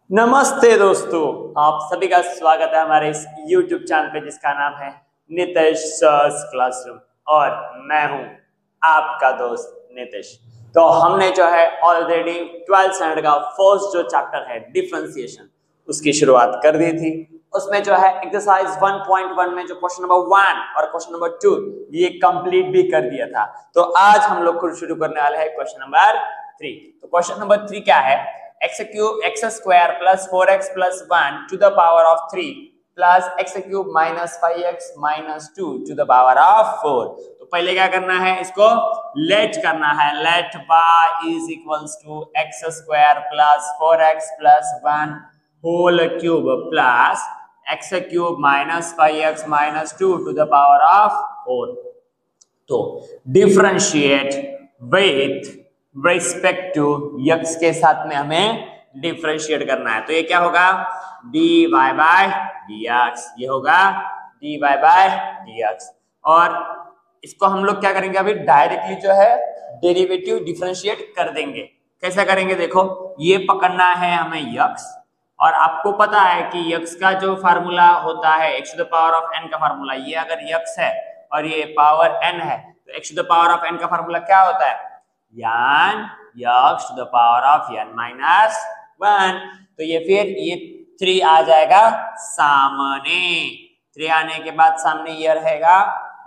नमस्ते दोस्तों, आप सभी का स्वागत है हमारे इस YouTube चैनल पे जिसका नाम है नितेश सर्स क्लासरूम और मैं हूं आपका दोस्त नितेश। तो हमने जो है ऑलरेडी 12th स्टैंडर्ड का फर्स्ट जो चैप्टर है डिफरेंशिएशन उसकी शुरुआत कर दी थी। उसमें जो है एक्सरसाइज 1.1 में जो क्वेश्चन नंबर 1 और क्वेश्चन नंबर 2 ये कंप्लीट भी कर दिया था। तो आज हम लोग खुद शुरू करने वाले हैं क्वेश्चन नंबर 3। तो क्वेश्चन नंबर 3 क्या है? x cube x square plus 4x plus 1 to the power of 3 plus x cube minus 5x minus 2 to the power of 4। तो पहले क्या करना है, इसको लेट करना है। Let y is equals to x square plus 4x plus 1 whole cube plus x cube minus 5x minus 2 to the power of 4। तो differentiate with respect to x के साथ में हमें डिफरेंशिएट करना है। तो ये क्या होगा? dy बाय dx, ये होगा dy बाय dx। और इसको हम लोग क्या करेंगे, अभी डायरेक्टली जो है डेरिवेटिव डिफरेंशिएट कर देंगे। कैसा करेंगे देखो, ये पकड़ना है हमें x और आपको पता है कि x का जो फार्मूला होता है x to the power of n का फार्मूला, ये अगर x है और ये पावर n है तो x to the power of n का फार्मूला क्या होता है? n x to the power of n minus 1। तो ये फिर ये 3 आ जाएगा सामने। 3 आने के बाद सामने ये रहेगा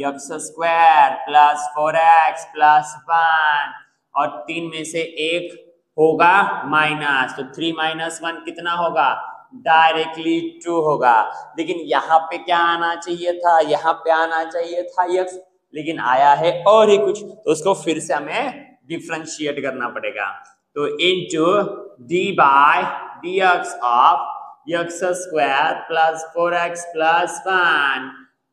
x square plus 4x plus 1 और 3 में से 1 होगा माइनस, तो 3 माइनस 1 कितना होगा? डायरेक्टली 2 होगा। लेकिन यहाँ पे क्या आना चाहिए था? यहाँ पे आना चाहिए था x, लेकिन आया है और ही कुछ, तो उसको फिर से हमें डिफरेंशिएट करना पड़ेगा। तो into D by dx of x square plus 4x plus 1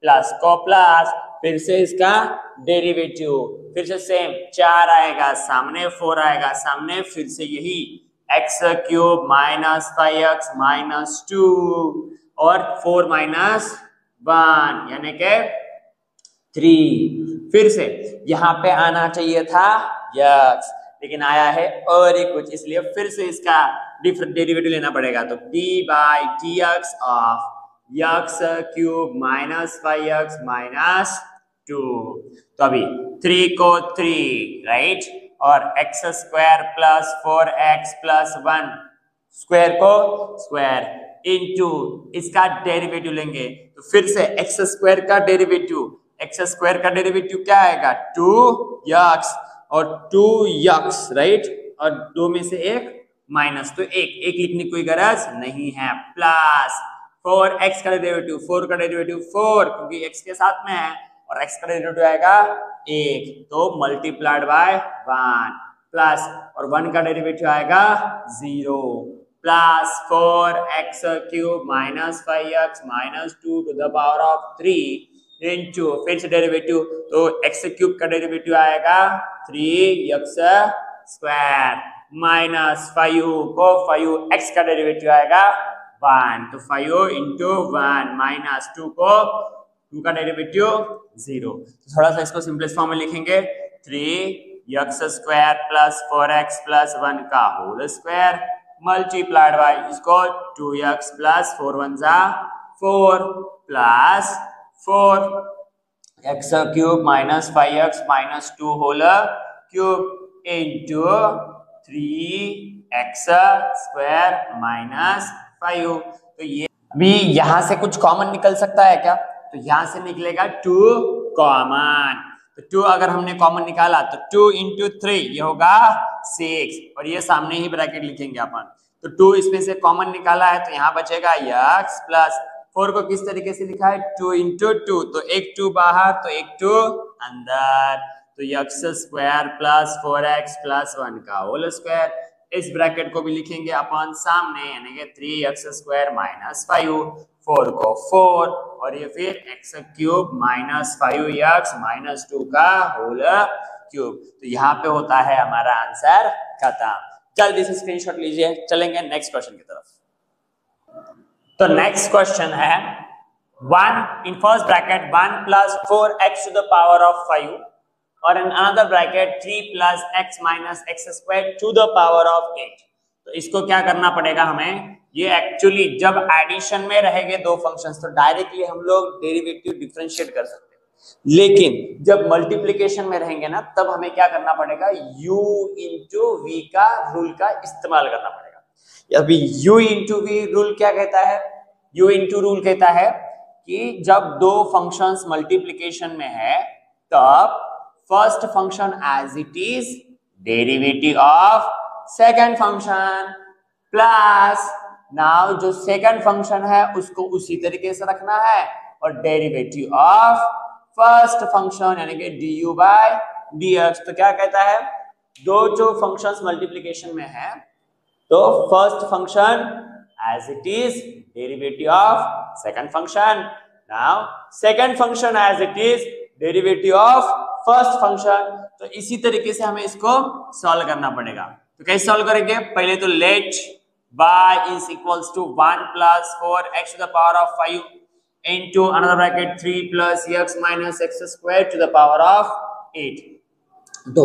plus को प्लस फिर से इसका डेरिवेटिव, फिर से सेम 4 आएगा सामने, 4 आएगा सामने, फिर से यही x cube minus 5x minus 2 और 4 माइनस 1 यानी के 3। फिर से यहाँ पे आना चाहिए था x, लेकिन आया है और एक कुछ, इसलिए फिर से इसका डेरिवेटिव लेना पड़ेगा। तो d by dx of x cube minus 5x minus 2। तो अभी 3 को 3 राइट, और x square plus 4x plus 1 square को स्क्वायर इनटू इसका डेरिवेटिव लेंगे। तो फिर से x स्क्वायर का डेरिवेटिव, x स्क्वायर का डेरिवेटिव क्या आएगा? 2x और 2x राइट, और 2 में से 1 माइनस, तो एक लिखने की कोई गरज नहीं है, प्लस 4x का डेरिवेटिव, 4 का डेरिवेटिव 4 क्योंकि x के साथ में है, और x का डेरिवेटिव आएगा 1, तो मल्टीप्लाइड बाय 1 प्लस, और 1 का डेरिवेटिव आएगा 0 plus 4x cube minus 5x minus 2 to the power of 3 into फिर से डेरिवेटिव, तो x क्यूब का डेरिवेटिव आएगा 3x स्क्वायर माइनस 5 को 5x का डेरिवेटिव आएगा 1, तो 5 इंटू 1 माइनस 2 को 2 का डेरिवेटिव 0। तो थोड़ा सा इसको सिंपलेस्ट फॉर्म में लिखेंगे, 3x square plus 4x plus 1 का होल स्क्वायर मल्टीप्लाइड बाय इसको 2x प्लस 4 1 जा 4 plus 4x cube minus 5x minus 2 whole cube into 3x square minus 5। तो ये अभी यहां से कुछ कॉमन निकल सकता है क्या? तो यहां से निकलेगा 2 कॉमन। तो 2 अगर हमने कॉमन निकाला तो 2 इंटू 3 ये होगा 6, और ये सामने ही ब्रैकेट लिखेंगे अपन। तो 2 इसमें से कॉमन निकाला है तो यहाँ बचेगा x प्लस 4 को किस तरीके से लिखा है? 2 इंटू 2, तो एक 2 बाहर तो एक 2 अंदर, तो x square plus 4x plus 1 का होल स्क्वायर, इस ब्रैकेट को भी लिखेंगे अपन सामने यानी कि 3x स्क्वायर माइनस 5, 4 को 4 और ये फिर x cube minus 5x minus 2 का होल क्यूब। तो यहाँ पे होता है हमारा आंसर खत्म। जल्दी से स्क्रीनशॉट लीजिए, चलेंगे नेक्स्ट क्वेश्चन की तरफ। तो नेक्स्ट क्वेश्चन है 1 in first bracket 1 plus 4x to the power of 5 और in another bracket 3 plus x minus x square to the power of 8। तो इसको क्या करना पड़ेगा हमें? ये एक्चुअली जब एडिशन में रहेंगे दो फंक्शंस तो डायरेक्टली हम लोग डेरिवेटिव डिफरेंशिएट कर सकते हैं, लेकिन जब मल्टीप्लिकेशन में रहेंगे ना तब हमें क्या करना पड़ेगा, u इंटू वी का रूल का इस्तेमाल करना पड़ेगा। अभी u इंटू वी रूल क्या कहता है, u इंटू रूल कहता है कि जब दो फंक्शंस मल्टीप्लिकेशन में है तब first function as it is derivative of second function plus now जो सेकंड फंक्शन है उसको उसी तरीके से रखना है और डेरिवेटिव ऑफ फर्स्ट फंक्शन यानी कि du बाय dx। तो क्या कहता है, दो जो फंक्शंस मल्टीप्लिकेशन में है तो first function as it is derivative of second function, now second function as it is derivative of first function. तो इसी तरीके से हमें इसको सॉल्व करना पड़ेगा। तो कैसे सॉल्व करेंगे, पहले तो late y is equals to 1 plus 4x to the power of 5 into another bracket 3 plus x minus x square to the power of 8. तो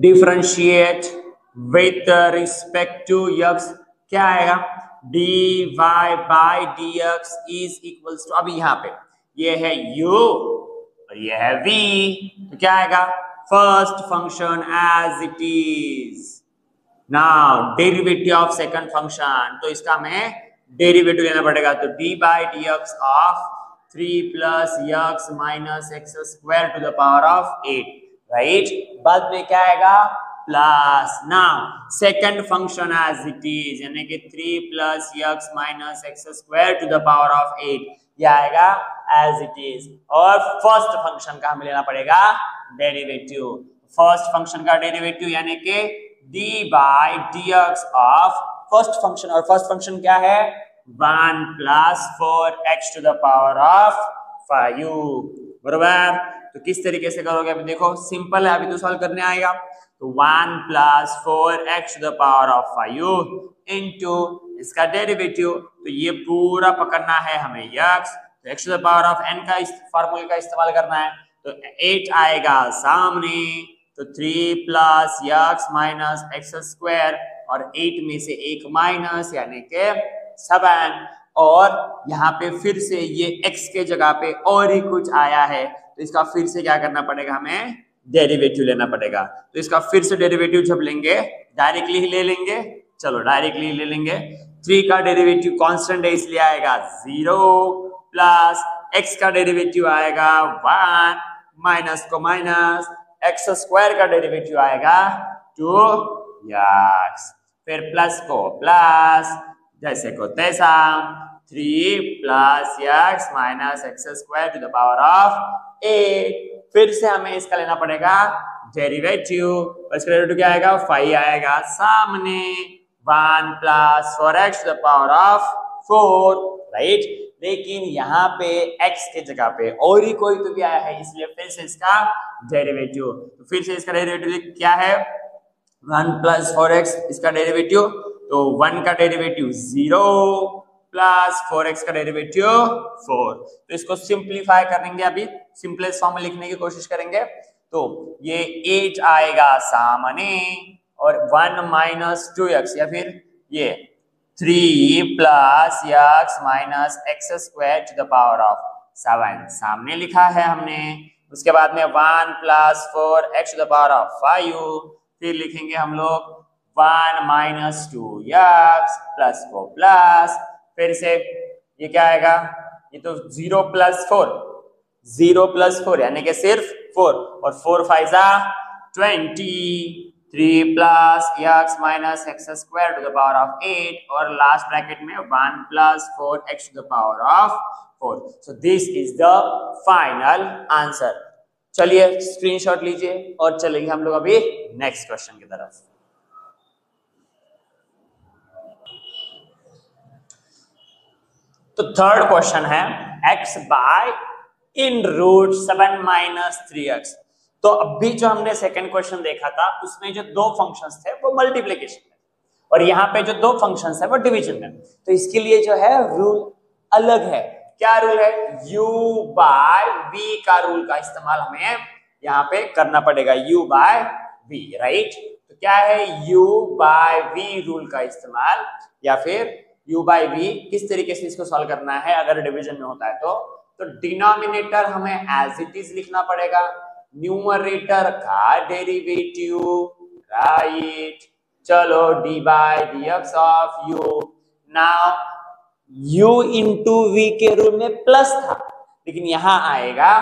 differentiate with respect to x क्या आएगा, dy by dx is equals to, अभी यहाँ पे ये है u और ये है v, तो क्या आएगा, first function as it is, now derivative of second function, तो इसका हमें डेरिवेटिव लेना पड़ेगा। तो d by D X of 3 plus X minus X square to the power of 8, right. बाद में क्या आएगा, plus now second function as it is यानी कि 3 plus X minus X square to the power of 8, यह आएगा as it is. और first function का हमें लेना पड़ेगा डेरिवेटिव, फर्स्ट फंक्शन का डेरिवेटिव यानी कि d by D X of first function, और फर्स्ट फंक्शन क्या है, 1 plus 4x to the power of 5, बरोबर। तो किस तरीके से करोगे, अभी देखो सिंपल है, अभी तो सॉल्व करने आएगा। तो 1 plus 4x to the power of 5 into इसका डेरिवेटिव, तो ये पूरा पकड़ना है हमें x, तो x to the power of n का फार्मूले का इस्तेमाल करना है। तो 8 आएगा सामने, तो 3 plus X minus X square और 8 में से एक माइनस यानी के 7, और यहाँ पे फिर से ये x के जगह पे और ही कुछ आया है तो इसका फिर से क्या करना पड़ेगा, हमें डेरिवेटिव लेना पड़ेगा। तो इसका फिर से डेरिवेटिव जब लेंगे डायरेक्टली ही ले लेंगे, चलो डायरेक्टली ले लेंगे। 3 का डेरिवेटिव कांस्टेंट है इसलिए आएगा 0 प्लस x का डेरिवेटिव आएगा 1 माइनस को माइनस, एक्स स्क्वायर का डेरिवेटिव आएगा 2x, फिर प्लस को प्लस जैसे को तैसा, 3 plus X minus X square to the power of 8, फिर से हमें इसका लेना पड़ेगा डेरिवेटिव, और इसका डेरिवेटिव क्या आएगा, 5 आएगा सामने, 1 plus 4x to the power of 4, right. लेकिन यहाँ पे x के जगह पे और ही कोई तो भी आया है इसलिए फिर से इसका डेरिवेटिव, तो फिर से इसका डेरिवेटिव क्या है, 1 प्लस 4x इसका डेरिवेटिव, तो 1 का डेरिवेटिव 0 प्लस 4x का डेरिवेटिव 4। तो इसको सिंप्लीफाई करेंगे, अभी सिंपलेस्ट फॉर्म में लिखने की कोशिश करेंगे। तो ये 8 आएगा सामने और 1 माइनस 2x या फिर ये 3 plus X minus X square to the power of 7 सामने लिखा है हमने। उसके बाद में 1 plus 4x to the power of 5, फिर लिखेंगे हम लोग 1 माइनस 2x प्लस को प्लस, फिर से ये क्या आएगा, ये तो 0 प्लस 4, 0 प्लस 4 यानी कि सिर्फ 4, और 4 5 जा 20, 3 plus X minus X square to the power of 8, और लास्ट ब्रैकेट में 1 plus 4x to the power of 4। So this is the final answer. चलिए स्क्रीनशॉट लीजिए और चलेंगे हम लोग अभी नेक्स्ट क्वेश्चन की तरफ। तो थर्ड क्वेश्चन है x by in root 7 minus 3x। तो अभी जो हमने सेकंड क्वेश्चन देखा था उसमें जो दो फंक्शंस थे वो मल्टीप्लिकेशन में, और यहाँ पे जो दो फंक्शंस है वो डिवीजन में। तो इसके लिए जो है रूल अलग है। क्या रूल है, u बाय v का रूल का इस्तेमाल हमें यहाँ पे करना पड़ेगा, u बाय v, राइट। तो क्या है, u बाय v रूल का इस्तेमाल, या फिर u बाई v। किस तरीके से इसको सॉल्व करना है अगर डिवीजन में होता है तो डिनोमिनेटर हमें एज इट इज लिखना पड़ेगा, न्यूमरेटर का डेरिवेटिव, राइट। चलो d by dx of u। Now u into v के रूप में प्लस था, लेकिन यहां आएगा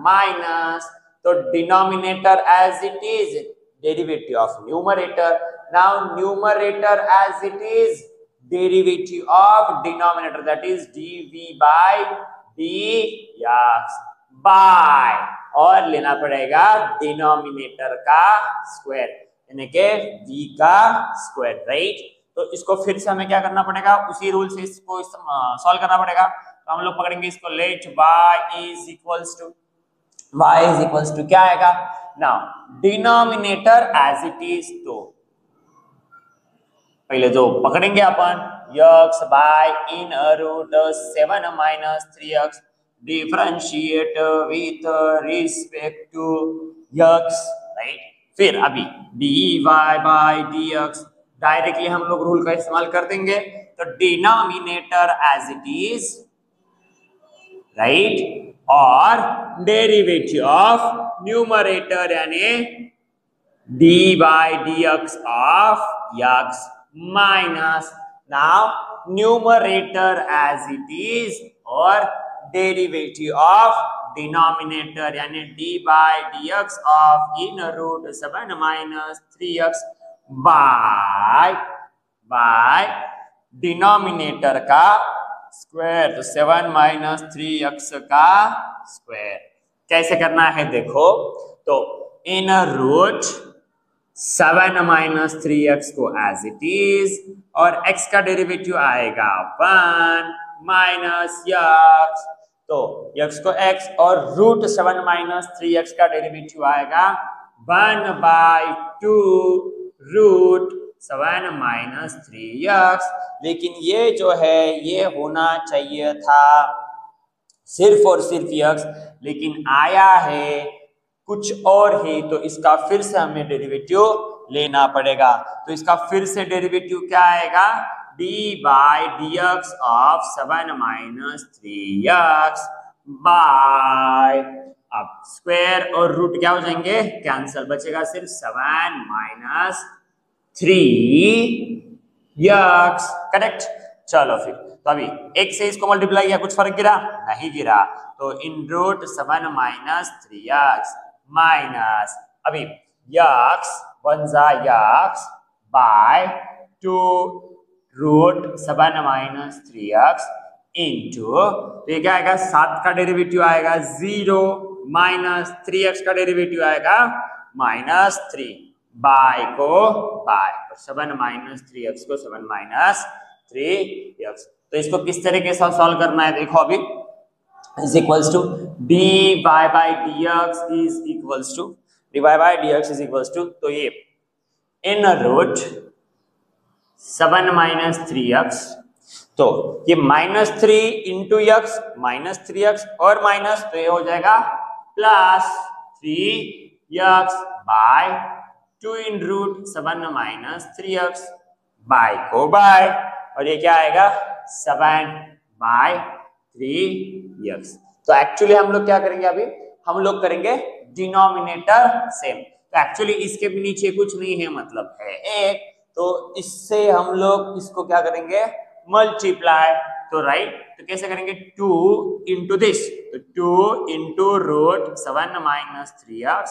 माइनस, तो denominator as it is, derivative of numerator. Now numerator as it is, derivative of denominator, that is dv by dx by, और लेना पड़ेगा डिनोमिनेटर का स्क्वायर, यानी कि v का स्क्वायर, राइट। तो इसको फिर से हमें क्या करना पड़ेगा, उसी रूल से इसको सॉल्व करना पड़ेगा। तो हम लोग पकड़ेंगे इसको, let y is equals to क्या आएगा, now denominator as it is, तो पहले जो पकड़ेंगे अपन x by in root 7 minus 3x, differentiate with respect to x, right. फिर अभी dy बाय dx, डायरेक्टली हम लोग रूल का इस्तेमाल कर देंगे, तो denominator as it is, right, और डेरिवेटिव ऑफ न्यूमरेटर यानी d by dx of x minus, now numerator as it is और डेरिवेटिव ऑफ डिनोमिनेटर यानी d by dx of in root 7 minus 3x by denominator का square, तो 7 minus 3x का square. कैसे करना है देखो, तो इन रूट 7 माइनस 3x को एज इट इज, और x का डेरिवेटिव आएगा 1 माइनस x, तो x को x और रूट 7 माइनस 3x का डेरिवेटिव आएगा 1 बाई 2 रूट 7 माइनस 3x। लेकिन ये जो है ये होना चाहिए था सिर्फ और सिर्फ x, लेकिन आया है कुछ और ही, तो इसका फिर से हमें डेरिवेटिव लेना पड़ेगा। तो इसका फिर से डेरिवेटिव क्या आएगा, d by dx of 7 minus 3x by, अब स्क्वायर और रूट क्या हो जाएंगे, कैंसल, बचेगा सिर्फ 7 माइनस 3x, करेक्ट। चलो फिर, तो अभी एक से इसको मल्टीप्लाई किया, कुछ फर्क गिरा, नहीं गिरा, तो in root 7 minus 3x minus, अभी x 1 जा x by 2 root 7 minus 3x into, तो ये क्या आएगा, 7 का डेरिवेटिव आएगा 0 माइनस 3x का डेरिवेटिव आएगा माइनस 3, बाय को बाय, 7 माइनस 3x को 7 माइनस 3x। तो इसको किस तरीके से सॉल्व करना है देखो, अभी is equals to dy by dx is equals to dy by dx is equals to, तो ये इन रूट 7 माइनस 3x, तो ये minus 3 into x minus 3x और माइनस, तो ये हो जाएगा plus 3x by 2 in root 7 minus 3x, bye को बाय, और ये क्या आएगा 7 बाय 3x। तो एक्चुअली हम लोग क्या करेंगे, अभी हम लोग करेंगे डिनोमिनेटर सेम, तो एक्चुअली इसके भी नीचे कुछ नहीं है, मतलब है एक, तो इससे हम लोग इसको क्या करेंगे, मल्टीप्लाई, तो राइट, तो कैसे करेंगे, 2 इंटू दिस, तो 2 into root 7 minus 3x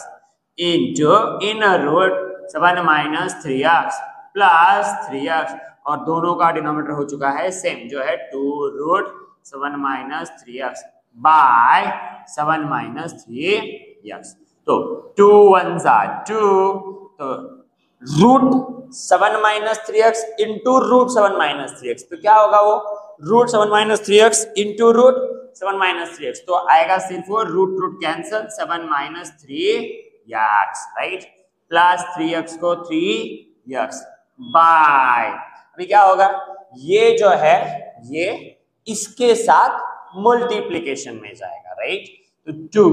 into in root 7 minus 3x plus 3x, और दोनों का डिनोमिनेटर हो चुका है सेम, जो है 2 root 7 minus 3x bye 7 minus 3x, तो 2 1 जा 2, तो root 7 minus 3x into root 7 minus 3x, तो क्या होगा वो, root 7 minus 3x into root 7 minus 3x, तो आएगा सिर्फ वो root root cancel, 7 minus 3x, right, plus 3x को 3x बाय, अभी क्या होगा, ये जो है ये इसके साथ मल्टीप्लीकेशन में जाएगा, राइट, तो 2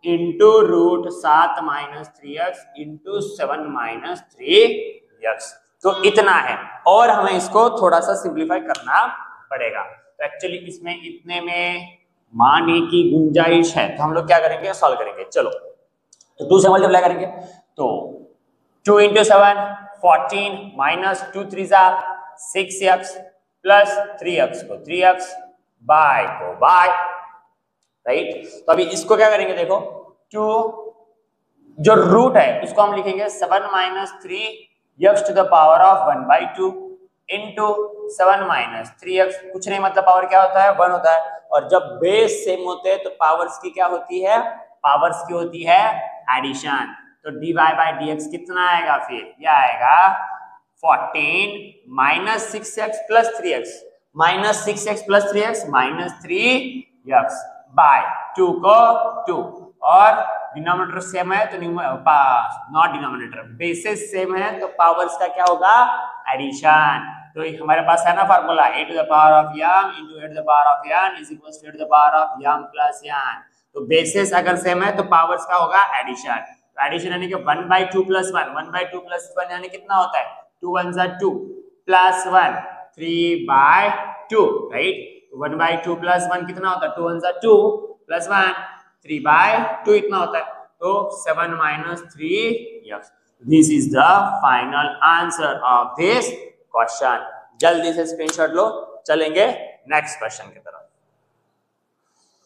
into root 7 minus 3x into 7 minus 3x, तो इतना है और हमें इसको थोड़ा सा सिंप्लीफाई करना पड़ेगा। तो एक्चुअली इसमें इतने में माने की गुंजाइश है, तो हम लोग क्या करेंगे, सॉल्व करेंगे। चलो तो 2 से मल्टीप्लाई करेंगे, तो 2 into 7 14 minus 2 3 6x plus 3x को 3x बाय को बाय, राइट। तो अभी इसको क्या करेंगे, देखो 2 जो रूट है उसको हम लिखेंगे 7 minus 3x to the power of 1/2 into 7 minus 3x, कुछ नहीं मतलब पावर क्या होता है, 1 होता है। और जब बेस सेम होते हैं तो पावर्स की क्या होती है, पावर्स की होती है एडिशन। तो dy बाई dx कितना आएगा, फिर यह आएगा 14 minus 6x plus 3x, minus 6x plus 3x minus 3x by 2 को 2, और डिनोमिनेटर सेम है तो नॉट डिनोमिनेटर, बेसिस सेम है तो पावर्स का क्या होगा, एडिशन। तो हमारे पास है ना formula a to the power of m into a to the power of n is equal to a to the power of m plus n। तो बेसिस अगर सेम है तो पावर्स का होगा एडिशन। तो एडिशन यानी कि 1/2 प्लस 1, 1/2 प्लस 1 यानी कितना होता है, 2 1 जा 2 प्लस 1 3/2, राइट। 1/2 प्लस 1 कितना होता है, 2 1 जा 2 प्लस 1 3/2 इतना होता है। तो 7 minus 3x, this is the final answer of this question. जल्दी से स्क्रीनशॉट लो, चलेंगे नेक्स्ट क्वेश्चन की तरफ।